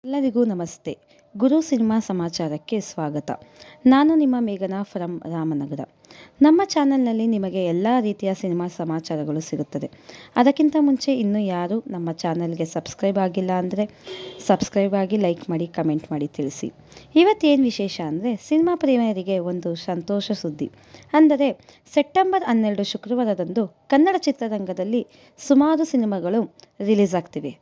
ಎಲ್ಲರಿಗೂ ನಮಸ್ತೆ. ಗುರು ಸಿನಿಮಾ ಸಮಾಚಾರಕ್ಕೆ ಸ್ವಾಗತ. ನಾನು ನಿಮ್ಮ ಮೇಘನಾ ಫ್ರಮ್ ರಾಮನಗರ. ನಮ್ಮ ಚಾನಲ್ನಲ್ಲಿ ನಿಮಗೆ ಎಲ್ಲ ರೀತಿಯ ಸಿನಿಮಾ ಸಮಾಚಾರಗಳು ಸಿಗುತ್ತದೆ. ಅದಕ್ಕಿಂತ ಮುಂಚೆ ಇನ್ನೂ ಯಾರು ನಮ್ಮ ಚಾನಲ್ಗೆ ಸಬ್ಸ್ಕ್ರೈಬ್ ಆಗಿಲ್ಲ ಅಂದರೆ ಸಬ್ಸ್ಕ್ರೈಬ್ ಆಗಿ, ಲೈಕ್ ಮಾಡಿ, ಕಮೆಂಟ್ ಮಾಡಿ ತಿಳಿಸಿ. ಇವತ್ತೇನು ವಿಶೇಷ ಅಂದರೆ ಸಿನಿಮಾ ಪ್ರೇಮಿಯರಿಗೆ ಒಂದು ಸಂತೋಷ ಸುದ್ದಿ. ಅಂದರೆ ಸೆಪ್ಟೆಂಬರ್ 12 ಶುಕ್ರವಾರದಂದು ಕನ್ನಡ ಚಿತ್ರರಂಗದಲ್ಲಿ ಸುಮಾರು ಸಿನಿಮಾಗಳು ರಿಲೀಸ್ ಆಗ್ತಿವೆ.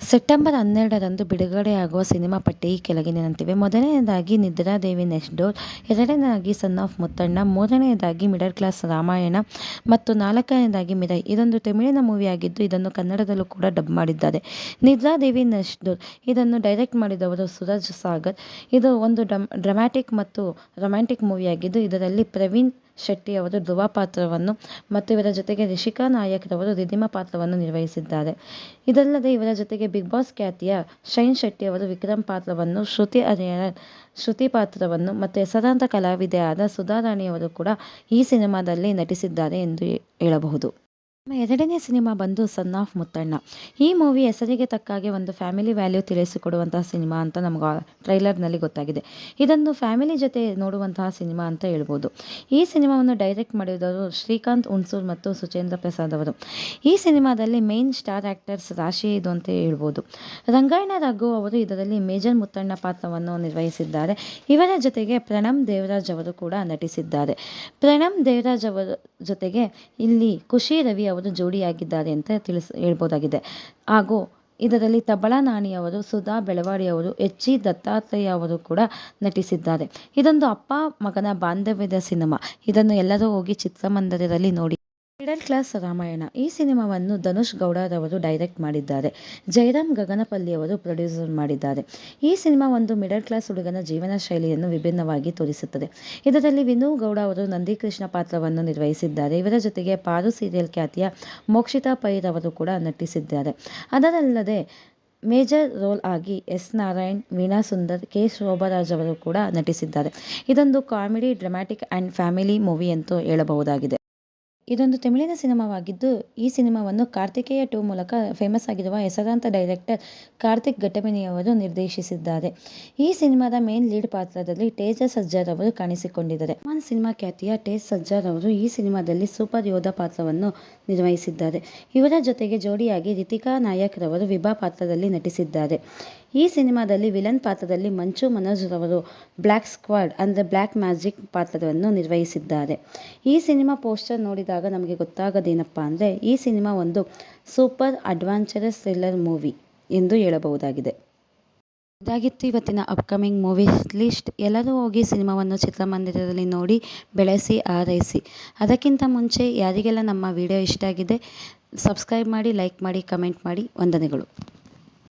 ಸೆಪ್ಟೆಂಬರ್ 12ರಂದು ಬಿಡುಗಡೆಯಾಗುವ ಸಿನಿಮಾ ಪಟ್ಟಿ ಈ ಕೆಳಗಿನಂತಿವೆ. ಮೊದಲನೆಯದಾಗಿ ನಿದ್ರಾದೇವಿ ನೆಕ್ಸ್ಟ್ ಡೋರ್, ಎರಡನೇದಾಗಿ ಸನ್ ಆಫ್ ಮುತ್ತಣ್ಣ, ಮೂರನೆಯದಾಗಿ ಮಿಡಲ್ ಕ್ಲಾಸ್ ರಾಮಾಯಣ ಮತ್ತು ನಾಲ್ಕನೆಯದಾಗಿ ಮಿರೈ. ಇದೊಂದು ತಮಿಳಿನ ಮೂವಿಯಾಗಿದ್ದು ಇದನ್ನು ಕನ್ನಡದಲ್ಲೂ ಕೂಡ ಡಬ್ ಮಾಡಿದ್ದಾರೆ. ನಿದ್ರಾದೇವಿ ನೆಕ್ಸ್ಟ್ ಡೋರ್ ಇದನ್ನು ಡೈರೆಕ್ಟ್ ಮಾಡಿದವರು ಸೂರಜ್ ಸಾಗರ್. ಇದು ಒಂದು ಡ್ರಾಮ್ಯಾಟಿಕ್ ಮತ್ತು ರೊಮ್ಯಾಂಟಿಕ್ ಮೂವಿಯಾಗಿದ್ದು ಇದರಲ್ಲಿ ಪ್ರವೀಣ್ ಶೆಟ್ಟಿ ಅವರು ಧ್ರುವ ಪಾತ್ರವನ್ನು ಮತ್ತು ಇವರ ಜೊತೆಗೆ ರಿಷಿಕಾ ನಾಯಕ್ ರವರು ರಿಧಿಮಾ ಪಾತ್ರವನ್ನು ನಿರ್ವಹಿಸಿದ್ದಾರೆ. ಇದಲ್ಲದೆ ಇವರ ಜೊತೆಗೆ ಬಿಗ್ ಬಾಸ್ ಖ್ಯಾತಿಯ ಶೈನ್ ಶೆಟ್ಟಿ ಅವರು ವಿಕ್ರಮ್ ಪಾತ್ರವನ್ನು, ಶ್ರುತಿ ಹರಿಹರನ್ ಶ್ರುತಿ ಪಾತ್ರವನ್ನು ಮತ್ತು ಹೆಸರಾಂತ ಕಲಾವಿದೆಯಾದ ಸುಧಾ ರಾಣಿ ಅವರು ಕೂಡ ಈ ಸಿನಿಮಾದಲ್ಲಿ ನಟಿಸಿದ್ದಾರೆ ಎಂದು ಹೇಳಬಹುದು. ನಮ್ಮ ಎರಡನೇ ಸಿನಿಮಾ ಬಂದು ಸನ್ ಆಫ್ ಮುತ್ತಣ್ಣ. ಈ ಮೂವಿ ಹೆಸರಿಗೆ ತಕ್ಕಾಗೆ ಒಂದು ಫ್ಯಾಮಿಲಿ ವ್ಯಾಲ್ಯೂ ತಿಳಿಸಿಕೊಡುವಂತಹ ಸಿನಿಮಾ ಅಂತ ನಮ್ಗೆ ಟ್ರೈಲರ್ನಲ್ಲಿ ಗೊತ್ತಾಗಿದೆ. ಇದನ್ನು ಫ್ಯಾಮಿಲಿ ಜೊತೆ ನೋಡುವಂತಹ ಸಿನಿಮಾ ಅಂತ ಹೇಳ್ಬೋದು. ಈ ಸಿನಿಮಾವನ್ನು ಡೈರೆಕ್ಟ್ ಮಾಡಿದವರು ಶ್ರೀಕಾಂತ್ ಹುಣಸೂರ್ ಮತ್ತು ಸುಚೇಂದ್ರ ಪ್ರಸಾದ್ ಅವರು. ಈ ಸಿನಿಮಾದಲ್ಲಿ ಮೇನ್ ಸ್ಟಾರ್ ಆಕ್ಟರ್ಸ್ ರಾಶಿ ಇದು ಅಂತ ಹೇಳ್ಬೋದು. ರಂಗಾಯಣ ರಘು ಅವರು ಇದರಲ್ಲಿ ಮೇಜರ್ ಮುತ್ತಣ್ಣ ಪಾತ್ರವನ್ನು ನಿರ್ವಹಿಸಿದ್ದಾರೆ. ಇವರ ಜೊತೆಗೆ ಪ್ರಣಮ್ ದೇವರಾಜ್ ಅವರು ಕೂಡ ನಟಿಸಿದ್ದಾರೆ. ಪ್ರಣಮ್ ದೇವರಾಜ್ ಅವರ ಜೊತೆಗೆ ಇಲ್ಲಿ ಖುಷಿ ರವಿ ಅವರು ಜೋಡಿಯಾಗಿದ್ದಾರೆ ಅಂತ ಹೇಳ್ಬೋದಾಗಿದೆ. ಹಾಗೂ ಇದರಲ್ಲಿ ತಬಲಾ ನಾಣಿ ಅವರು, ಸುಧಾ ಬೆಳವಾಡಿ ಅವರು, ಎಚ್.ಜಿ. ದತ್ತಾತ್ರೇಯ ಅವರು ಕೂಡ ನಟಿಸಿದ್ದಾರೆ. ಇದೊಂದು ಅಪ್ಪ ಮಗನ ಬಾಂಧವ್ಯದ ಸಿನಿಮಾ. ಇದನ್ನು ಎಲ್ಲರೂ ಹೋಗಿ ಚಿತ್ರಮಂದಿರದಲ್ಲಿ ನೋಡಿ. ಮಿಡಲ್ ಕ್ಲಾಸ್ ರಾಮಾಯಣ ಈ ಸಿನಿಮಾವನ್ನು ಧನುಷ್ ಗೌಡರವರು ಡೈರೆಕ್ಟ್ ಮಾಡಿದ್ದಾರೆ. ಜಯರಾಮ್ ಗಗನಪಲ್ಲಿ ಅವರು ಪ್ರೊಡ್ಯೂಸರ್ ಮಾಡಿದ್ದಾರೆ. ಈ ಸಿನಿಮಾ ಒಂದು ಮಿಡಲ್ ಕ್ಲಾಸ್ ಹುಡುಗನ ಜೀವನ ಶೈಲಿಯನ್ನು ವಿಭಿನ್ನವಾಗಿ ತೋರಿಸುತ್ತದೆ. ಇದರಲ್ಲಿ ವಿನು ಗೌಡ ಅವರು ನಂದಿಕೃಷ್ಣ ಪಾತ್ರವನ್ನು ನಿರ್ವಹಿಸಿದ್ದಾರೆ. ಇವರ ಜೊತೆಗೆ ಪಾರು ಸೀರಿಯಲ್ ಖ್ಯಾತಿಯ ಮೋಕ್ಷಿತಾ ಪೈ ರವರು ಕೂಡ ನಟಿಸಿದ್ದಾರೆ. ಅದಲ್ಲದೆ ಮೇಜರ್ ರೋಲ್ ಆಗಿ ಎಸ್ ನಾರಾಯಣ್, ವೀಣಾ ಸುಂದರ್, ಕೆ ಶೋಭರಾಜ್ ಅವರು ಕೂಡ ನಟಿಸಿದ್ದಾರೆ. ಇದೊಂದು comedy, dramatic and family movie ಎಂದು ಹೇಳಬಹುದಾಗಿದೆ. ಇದೊಂದು ತಮಿಳಿನ ಸಿನಿಮಾವಾಗಿದ್ದು ಈ ಸಿನಿಮಾವನ್ನು ಕಾರ್ತಿಕೇಯ 2 ಮೂಲಕ ಫೇಮಸ್ ಆಗಿರುವ ಹೆಸರಾಂತ ಡೈರೆಕ್ಟರ್ ಕಾರ್ತಿಕ್ ಘಟ್ಟಮನಿಯವರು ನಿರ್ದೇಶಿಸಿದ್ದಾರೆ. ಈ ಸಿನಿಮಾದ ಮೇನ್ ಲೀಡ್ ಪಾತ್ರದಲ್ಲಿ ತೇಜಸ್ ಸಜ್ಜಾರ್ ಅವರು ಕಾಣಿಸಿಕೊಂಡಿದ್ದಾರೆ. ಸಿನಿಮಾ ಖ್ಯಾತಿಯ ತೇಜಸ್ ಸಜ್ಜಾರ್ ಅವರು ಈ ಸಿನಿಮಾದಲ್ಲಿ ಸೂಪರ್ ಯೋಧ ಪಾತ್ರವನ್ನು ನಿರ್ವಹಿಸಿದ್ದಾರೆ. ಇವರ ಜೊತೆಗೆ ಜೋಡಿಯಾಗಿ ರಿತಿಕಾ ನಾಯಕ್ ರವರು ವಿಭಾ ಪಾತ್ರದಲ್ಲಿ ನಟಿಸಿದ್ದಾರೆ. ಈ ಸಿನಿಮಾದಲ್ಲಿ ವಿಲನ್ ಪಾತ್ರದಲ್ಲಿ ಮಂಚು ಮನೋಜ್ ರವರು ಬ್ಲ್ಯಾಕ್ ಸ್ಕ್ವಾಡ್ ಅಂದರೆ ಬ್ಲ್ಯಾಕ್ ಮ್ಯಾಜಿಕ್ ಪಾತ್ರವನ್ನು ನಿರ್ವಹಿಸಿದ್ದಾರೆ. ಈ ಸಿನಿಮಾ ಪೋಸ್ಟರ್ ನೋಡಿದಾಗ ನಮಗೆ ಗೊತ್ತಾಗೋದೇನಪ್ಪ ಅಂದರೆ ಈ ಸಿನಿಮಾ ಒಂದು ಸೂಪರ್ ಅಡ್ವೆಂಚರಸ್ ಥ್ರಿಲ್ಲರ್ ಮೂವಿ ಎಂದು ಹೇಳಬಹುದಾಗಿದೆ. ಇದಾಗಿತ್ತು ಇವತ್ತಿನ ಅಪ್ಕಮಿಂಗ್ ಮೂವೀಸ್ ಲಿಸ್ಟ್. ಎಲ್ಲರೂ ಹೋಗಿ ಸಿನಿಮಾವನ್ನು ಚಿತ್ರಮಂದಿರದಲ್ಲಿ ನೋಡಿ, ಬೆಳೆಸಿ, ಆರೈಸಿ. ಅದಕ್ಕಿಂತ ಮುಂಚೆ ಯಾರಿಗೆಲ್ಲ ನಮ್ಮ ವಿಡಿಯೋ ಇಷ್ಟ ಆಗಿದೆ ಸಬ್ಸ್ಕ್ರೈಬ್ ಮಾಡಿ, ಲೈಕ್ ಮಾಡಿ, ಕಮೆಂಟ್ ಮಾಡಿ. ವಂದನೆಗಳು.